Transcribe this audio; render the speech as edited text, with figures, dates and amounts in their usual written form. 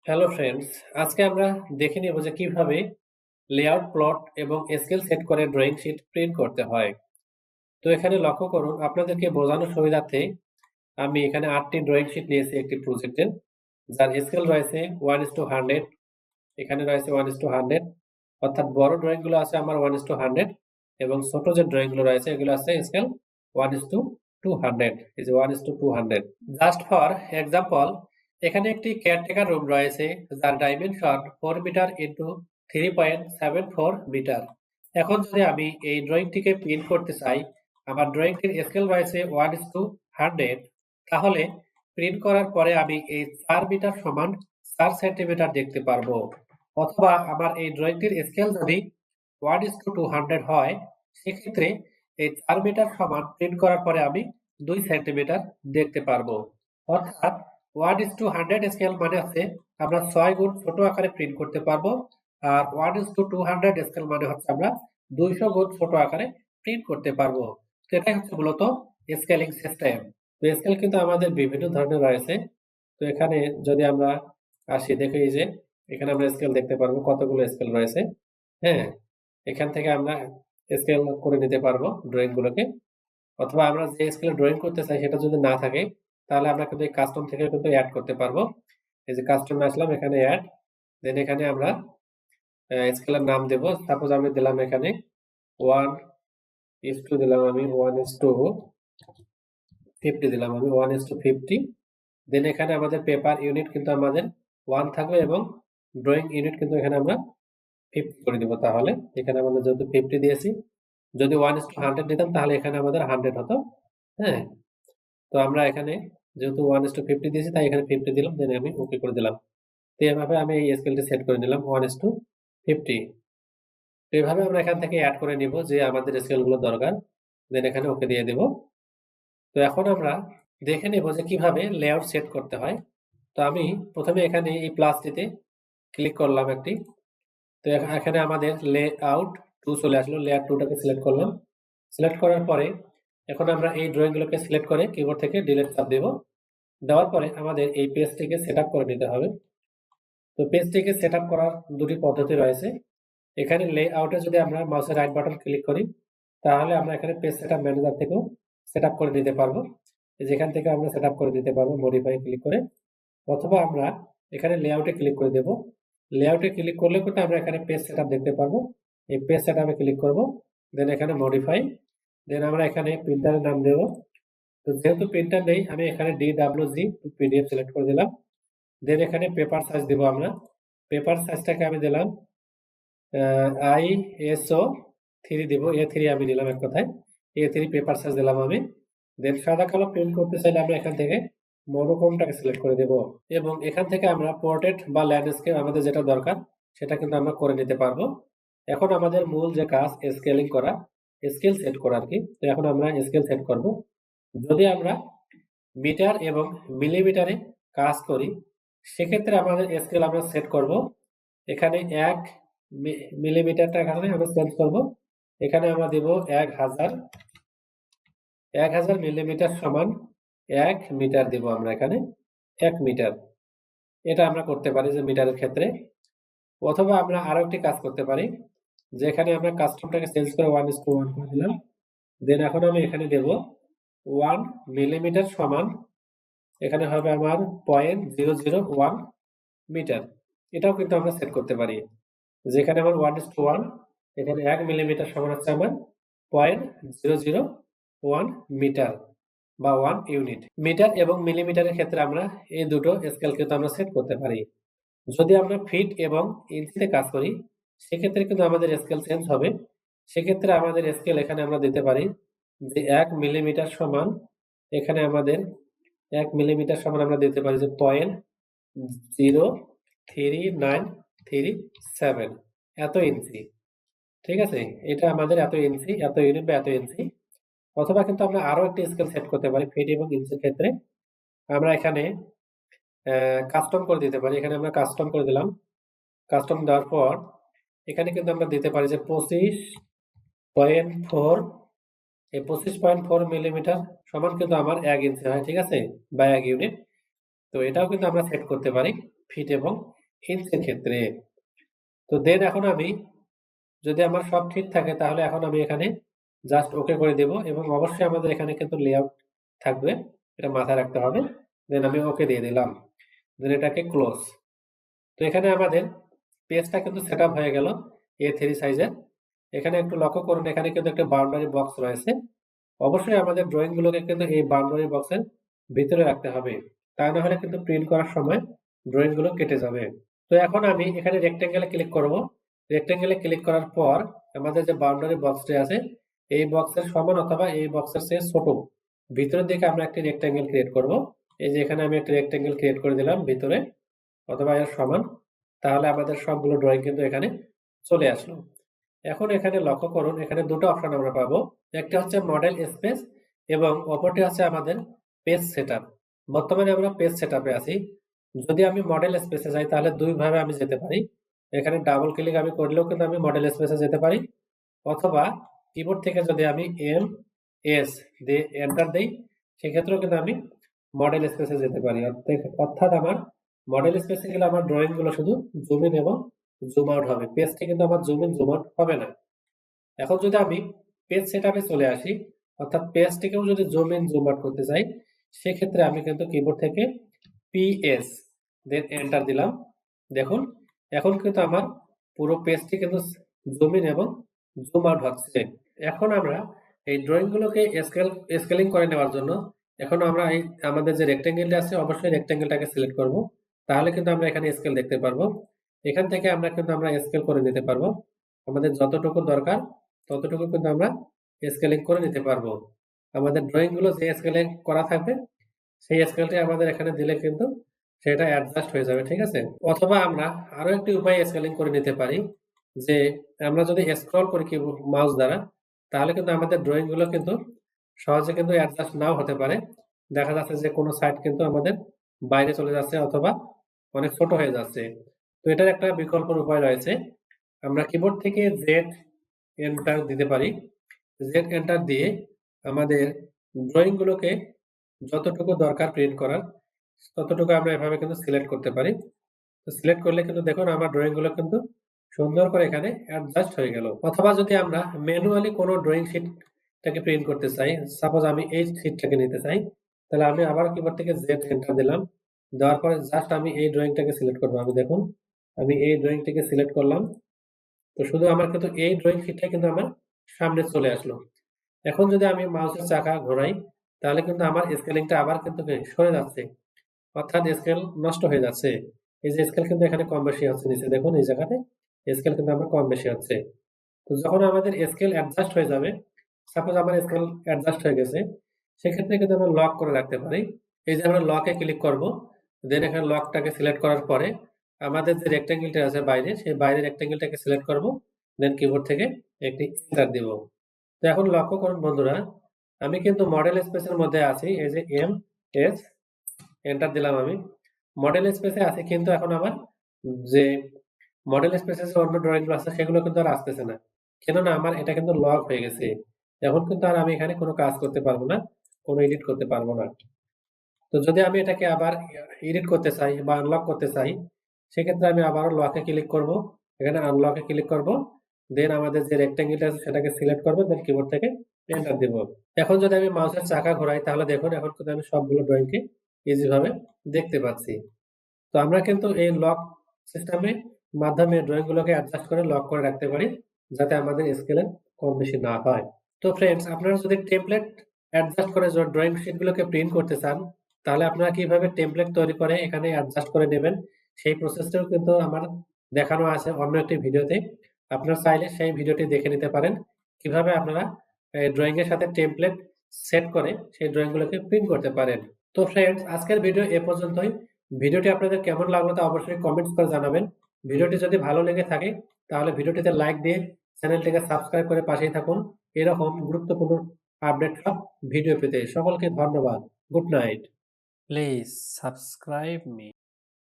Hello friends, আজকে আমরা দেখে নেব যে কিভাবে লেআউট, প্লট এবং স্কেল সেট করে ড্রয়িং শিট প্রিন্ট করতে হয়। তো এখানে লক্ষ্য করুন, আপনাদেরকে বোঝানোর সুবিধার্থে আমি এখানে 8টি ড্রয়িং শিট নিয়েছি একটি প্রজেক্টের, যার স্কেল রয়েছে 1:100, এখানে রয়েছে 1:100, অর্থাৎ বড় ড্রয়িং গুলো আছে আমার 1:100 এবং ছোট যে ড্রয়িং গুলো রয়েছে এগুলো আছে স্কেল 1:200, এই যে 1:200। জাস্ট ফর এক্সাম্পল, এখানে একটি কেয়ারটেকার রুম রয়েছে যার ডাইমেনশন 4 মিটার ইন্টু 3.74 মিটার। এখন যদি আমি এই ড্রয়িংটিকে প্রিন্ট করতে চাই, আমার ড্রয়িংটির স্কেল রয়েছে 1:100, তাহলে প্রিন্ট করার পরে আমি এই 4 মিটার সমান 4 সেন্টিমিটার দেখতে পারবো। অথবা আমার এই ড্রয়িংটির স্কেল যদি 1:200 হয়, সেক্ষেত্রে এই 4 মিটার সমান প্রিন্ট করার পরে আমি 2 সেন্টিমিটার দেখতে পারবো। অর্থাৎ 1:100 স্কেল মানে হচ্ছে আমরা 6 গুণ ছোট আকারে প্রিন্ট করতে পারবো, আর 1:200 স্কেল মানে হচ্ছে আমরা 200 গুণ ছোট আকারে প্রিন্ট করতে পারবো। তো এটাই হচ্ছে মূলত স্কেলিং সিস্টেম। তো স্কেল কিন্তু আমাদের বিভিন্ন ধরনের রয়েছে। তো এখানে যদি আমরা আসি, দেখো এই যে এখানে আমরা স্কেল দেখতে পারবো, কতগুলো স্কেল রয়েছে। হ্যাঁ, এখান থেকে আমরা স্কেল করে নিতে পারবো ড্রয়িং গুলোকে। অথবা আমরা যে স্কেলে ড্রয়িং করতে চাই সেটা যদি না থাকে, তাহলে আমরা কিন্তু এই কাস্টম থেকে কিন্তু অ্যাড করতে পারবো। এই যে কাস্টমে আসলাম, এখানে অ্যাড, দেন এখানে আমরা স্কেলের নাম দেব। সাপোজ আমি দিলাম এখানে 1:2 দিলাম, আমি 1:50 দিলাম, আমি 1:50। দেন এখানে আমাদের পেপার ইউনিট কিন্তু আমাদের 1 থাকবে এবং ড্রয়িং ইউনিট কিন্তু এখানে আমরা 50 করে দিব। তাহলে এখানে আমাদের যেহেতু 50 দিয়েছি, যদি 1:100 দিতাম তাহলে এখানে আমাদের 100 হতো। হ্যাঁ, তো আমরা এখানে যেহেতু 1:50 দিয়েছি তাই এখানে 50 দিলাম, দেন আমি ওকে করে দিলাম। তো এভাবে আমি এই স্কেলটি সেট করে নিলাম 1:50। তো এভাবে আমরা এখান থেকে অ্যাড করে নিব যে আমাদের স্কেলগুলো দরকার, দেন এখানে ওকে দিয়ে দেব। তো এখন আমরা দেখে নেব যে কিভাবে লেআউট সেট করতে হয়। তো আমি প্রথমে এখানে এই প্লাসটিতে ক্লিক করলাম একটি। তো এখানে আমাদের লেআউট 2 চলে আসলো, লেয়ার 2টাকে সিলেক্ট করলাম। সিলেক্ট করার পরে এখন আমরা এই ড্রয়িংগুলোকে সিলেক্ট করে কিবোর্ড থেকে ডিলিট চাপ দেব। দেওয়ার পরে আমাদের এই পেজটিকে সেটআপ করে নিতে হবে। তো পেজটিকে সেটআপ করার দুটি পদ্ধতি রয়েছে। এখানে লেআউটে যদি আমরা মাউসের রাইট বাটন ক্লিক করি, তাহলে আমরা এখানে পেজ সেটআপ ম্যানেজার থেকেও সেটআপ করে নিতে পারবো। যেখান থেকে আমরা সেটআপ করে নিতে পারবো মডিফাই ক্লিক করে। অথবা আমরা এখানে লেআউটে ক্লিক করে দেব। লেআউটে ক্লিক করলে কিন্তু আমরা এখানে পেজ সেটআপ দেখতে পারবো। এই পেজ সেটআপে ক্লিক করব, দেন এখানে মডিফাই, দেন আমরা এখানে প্রিন্টারের নাম দেব। তো যেহেতু প্রিন্টার নেই, আমি এখানে DWG PDF সিলেক্ট করে দিলাম। দেন এখানে পেপার সাইজ দেব আমরা। পেপার সাইজটাকে আমি দিলাম ISO 3 দিব, A3 আমি নিলাম এক কথায়। A3 পেপার সাইজ দিলাম আমি। দেন সাদা কালো প্রিন্ট করতে চাইলে আমরা এখান থেকে মনোক্রোমটাকে সিলেক্ট করে দেব এবং এখান থেকে আমরা পোর্ট্রেট বা ল্যান্ডস্কেপ আমাদের যেটা দরকার সেটা কিন্তু আমরা করে নিতে পারবো। এখন আমাদের মূল যে কাজ স্কেলিং করা, স্কেল সেট করা আর কি। তো এখন আমরা স্কেল সেট করব। যদি আমরা মিটার এবং মিলিমিটারে কাজ করি, সেক্ষেত্রে আমাদের স্কেল আমরা সেট করব। এখানে 1 মিলিমিটারটা এখানে আমরা চেঞ্জ করব। এখানে আমরা দেব 1000 মিলিমিটার সমান 1 মিটার দেব আমরা এখানে 1 মিটার। এটা আমরা করতে পারি যে মিটারের ক্ষেত্রে। অথবা আমরা আরো একটি কাজ করতে পারি, যেখানে আমরা কাস্টমটাকে চেঞ্জ করে 1:1 করে দিলাম। দেন এখন আমি এখানে দেব 1 মিলিমিটার সমান, এখানে হবে আমার 0.001 মিটার। এটাও কিন্তু আমরা সেট করতে পারি। যেখানে আমার 1:1, এখানে 1 মিলিমিটার সমান হচ্ছে আমার 0.001 মিটার বা 1 ইউনিট। মিটার এবং মিলিমিটারের ক্ষেত্রে আমরা এই দুটো স্কেল কিন্তু আমরা সেট করতে পারি। যদি আমরা ফিট এবং ইঞ্চিতে কাজ করি, সেক্ষেত্রে কিন্তু আমাদের স্কেল চেঞ্জ হবে। সেক্ষেত্রে আমাদের স্কেল এখানে আমরা দিতে পারি যে 1 মিলিমিটার সমান, এখানে আমাদের 1 মিলিমিটার সমান আমরা দিতে পারি যে 0.03937 এত ইঞ্চি। ঠিক আছে, এটা আমাদের এত ইঞ্চি, এত ইউনিট বা এত ইঞ্চি। অথবা কিন্তু আমরা আরো একটি স্কেল সেট করতে পারি ফিট এবং ইঞ্চির ক্ষেত্রে। আমরা এখানে কাস্টম করে দিতে পারি। এখানে আমরা কাস্টম করে দিলাম। কাস্টম দেওয়ার পর এখানে কিন্তু আমরা দিতে পারি যে 25.4, এই 25.4 মিলিমিটার সমান কিন্তু আমার 1 ইঞ্চি হয়, ঠিক আছে, বা 1 ইউনিট। তো এটাও কিন্তু আমরা সেট করতে পারি ফিট এবং ইঞ্চির ক্ষেত্রে। তো দেন এখন আমি যদি আমার সব ঠিক থাকে তাহলে এখন আমি এখানে জাস্ট ওকে করে দেব এবং অবশ্যই আমাদের এখানে কিন্তু লেআউট থাকবে। এটা মাথায় রাখতে হবে। দেন আমি ওকে দিয়ে দিলাম। দেন এটাকে ক্লোজ। তো এখানে আমাদের পেজটা কিন্তু সেটআপ হয়ে গেল A3 সাইজের। এখানে একটু লক্ষ্য করুন এখানে কিন্তু একটা বাউন্ডারি বক্স রয়েছে। অবশ্যই আমাদের ড্রইং গুলোকে কিন্তু এই বাউন্ডারি বক্সের ভিতরে রাখতে হবে। তা না হলে কিন্তু প্রিন্ট করার সময় ড্রইং গুলো কেটে যাবে। তো এখন আমি এখানে রেক্টেঙ্গেলে ক্লিক করব। রেক্টেঙ্গেলে ক্লিক করার পর আমাদের যে বাউন্ডারি বক্সটি আছে এই বক্সের সমান অথবা এই বক্সের চেয়ে ছোট ভিতরের দিকে আমরা একটি রেক্টেঙ্গেল ক্রিয়েট করব। এই যে এখানে আমি একটি রেক্টেঙ্গেল ক্রিয়েট করে দিলাম ভিতরে অথবা এর সমান। তাহলে আমাদের সবগুলো ড্রইং কিন্তু এখানে চলে আসলো। এখন এখানে লক্ষ্য করুন এখানে দুটো অপশন আমরা পাবো। একটা হচ্ছে মডেল স্পেস এবং অপরটি হচ্ছে আমাদের পেজ সেটআপ। বর্তমানে আমরা পেজ সেটআপে আছি। যদি আমি মডেল স্পেসে যাই তাহলে দুই ভাবে আমি যেতে পারি। এখানে ডাবল ক্লিক আমি করলেও কিন্তু আমি মডেল স্পেসে যেতে পারি অথবা কিবোর্ড থেকে যদি আমি MS দিয়ে এন্টার দেই সেক্ষেত্রেও কিন্তু আমি মডেল স্পেসে যেতে পারি। অর্থাৎ আমার মডেল স্পেসে গেলে আমার ড্রইং গুলো শুধু জুম ইন এবং জুম আউট হবে। পেজটি কিন্তু আমার জুম ইন জুম আউট হবে না। এখন যদি আমি পেজ সেটআপে চলে আসি অর্থাৎ পেজটিকেও যদি জুম ইন জুম আউট করতে চাই সেক্ষেত্রে আমি কিন্তু কিবোর্ড থেকে PS দেন এন্টার দিলাম। দেখুন এখন কিন্তু আমার পুরো পেজটি কিন্তু জুম ইন এবং জুম আউট হচ্ছে। এখন আমরা এই ড্রইং গুলোকে স্কেলিং করে নেওয়ার জন্য এখন আমরা এই আমাদের যে রেক্টেঙ্গেলটা আছে অবশ্যই রেক্টেঙ্গেলটাকে সিলেক্ট করব। তাহলে কিন্তু আমরা এখানে স্কেল দেখতে পারবো। এখান থেকে আমরা স্কেল করে নিতে পারবো। আমাদের যতটুকু দরকার ততটুকু কিন্তু আমরা স্কেলিং করে নিতে পারবো। আমাদের ড্রইং গুলো যে স্কেলে করা থাকবে সেই স্কেলটি আমাদের এখানে দিলে কিন্তু সেটা অ্যাডজাস্ট হয়ে যাবে, ঠিক আছে? অথবা আমরা আরো একটি উপায়ে স্কেলিং করে নিতে পারি যে আমরা যদি স্ক্রল করি মাউস দ্বারা তাহলে কিন্তু আমাদের ড্রইং গুলো কিন্তু সহজে কিন্তু অ্যাডজাস্ট নাও হতে পারে। দেখা যাচ্ছে যে কোনো সাইড কিন্তু আমাদের বাইরে চলে যাচ্ছে অথবা অনেক ছোট হয়ে যাচ্ছে। তো এটার একটা বিকল্প উপায় রয়েছে। আমরা কিবোর্ড থেকে Z এন্টার দিতে পারি। Z এন্টার দিয়ে আমাদের ড্রইং গুলোকে যতটুকু দরকার প্রিন্ট করার ততটুকু আমরা এভাবে কিন্তু সিলেক্ট করতে পারি। তো সিলেক্ট করলে কিন্তু দেখুন আমার ড্রইং গুলো কিন্তু সুন্দর করে এখানে অ্যাডজাস্ট হয়ে গেল। অথবা যদি আমরা ম্যানুয়ালি কোনো ড্রইং শিটটাকে প্রিন্ট করতে চাই, সাপোজ আমি এই শিটটাকে নিতে চাই, তাহলে আমি আবার কিবোর্ড থেকে Z এন্টার দিলাম। দেওয়ার পরে জাস্ট আমি এই ড্রইংটাকে সিলেক্ট করব। আমি দেখুন আমি এই ড্রইংটাকে সিলেক্ট করলাম। তো শুধু আমার কিন্তু এই ড্রইং শিটটা কিন্তু আমার সামনে চলে আসলো। এখন যদি আমি মাউসের চাকা ঘোরাই তাহলে কিন্তু আমার স্কেলিংটা আবার কিন্তু সরে যাচ্ছে। অর্থাৎ স্কেল নষ্ট হয়ে যাচ্ছে। এই যে স্কেল কিন্তু এখানে কম বেশি হচ্ছে নিচে দেখুন এই জায়গাতে স্কেল কিন্তু আমার কম বেশি হচ্ছে। তো যখন আমাদের স্কেল অ্যাডজাস্ট হয়ে যাবে, সাপোজ আমার স্কেল অ্যাডজাস্ট হয়ে গেছে, সেক্ষেত্রে কিন্তু আমরা লক করে রাখতে পারি। এই যে আমরা লকে ক্লিক করব, দেন এখানে লকটাকে সিলেক্ট করার পরে আমাদের যে রেক্টেঙ্গেলটা আছে বাইরে, সেই বাইরের রেক্টেঙ্গেলটাকে সিলেক্ট করব, দেন কিবোর্ড থেকে একটি এন্টার দিব। তো এখন লক্ষ্য করুন বন্ধুরা, আমি কিন্তু মডেল স্পেসের মধ্যে আছি। এই যে MS এন্টার দিলাম আমি। মডেল স্পেসে আছি কিন্তু এখন আমার যে মডেল স্পেসে যে অন্য ড্রইং গুলো আছে সেগুলো কিন্তু আর আসতেছে না। কেননা আমার এটা কিন্তু লক হয়ে গেছে। এখন কিন্তু আর আমি এখানে কোনো কাজ করতে পারবো না, কোনো এডিট করতে পারবো না। তো যদি আমি এটাকে আবার এডিট করতে চাই বা আনলক করতে চাই, সেক্ষেত্রে আমি আবারও লকে ক্লিক করব। এখানে আনলকে ক্লিক করব। দেন আমাদের যে রেক্টেঙ্গেলটা আছে সেটাকে সিলেক্ট করব, দেন কিবোর্ড থেকে এন্টার দিব। এখন যদি আমি মাউসের চাকা ঘোরাই তাহলে দেখুন এখন কিন্তু আমি সবগুলো ড্রইংকে ইজি ভাবে দেখতে পাচ্ছি। তো আমরা কিন্তু এই লক সিস্টেমের মাধ্যমে ড্রইং গুলোকে অ্যাডজাস্ট করে লক করে রাখতে পারি যাতে আমাদের স্কেলে কম বেশি না হয়। তো ফ্রেন্ডস আপনারা যদি টেমপ্লেট অ্যাডজাস্ট করে ড্রইং শিট গুলোকে প্রিন্ট করতে চান তাহলে আপনারা কিভাবে টেমপ্লেট তৈরি করে এখানে অ্যাডজাস্ট করে নেবেন সেই প্রসেসটাও কিন্তু আমার দেখানো আছে অন্য একটি ভিডিওতে। আপনারা চাইলে সেই ভিডিওটি দেখে নিতে পারেন কিভাবে আপনারা ড্রইং এর সাথে টেমপ্লেট সেট করে সেই ড্রইং গুলোকে প্রিন্ট করতে পারেন। তো ফ্রেন্ডস আজকের ভিডিও এ পর্যন্তই। ভিডিওটি আপনাদের কেমন লাগলো তা অবশ্যই কমেন্টস করে জানাবেন। ভিডিওটি যদি ভালো লেগে থাকে তাহলে ভিডিওটিতে লাইক দিয়ে চ্যানেলটিকে সাবস্ক্রাইব করে পাশেই থাকুন এরকম গুরুত্বপূর্ণ আপডেট সব ভিডিও পেতে। সকলকে ধন্যবাদ। Good night. Please subscribe me.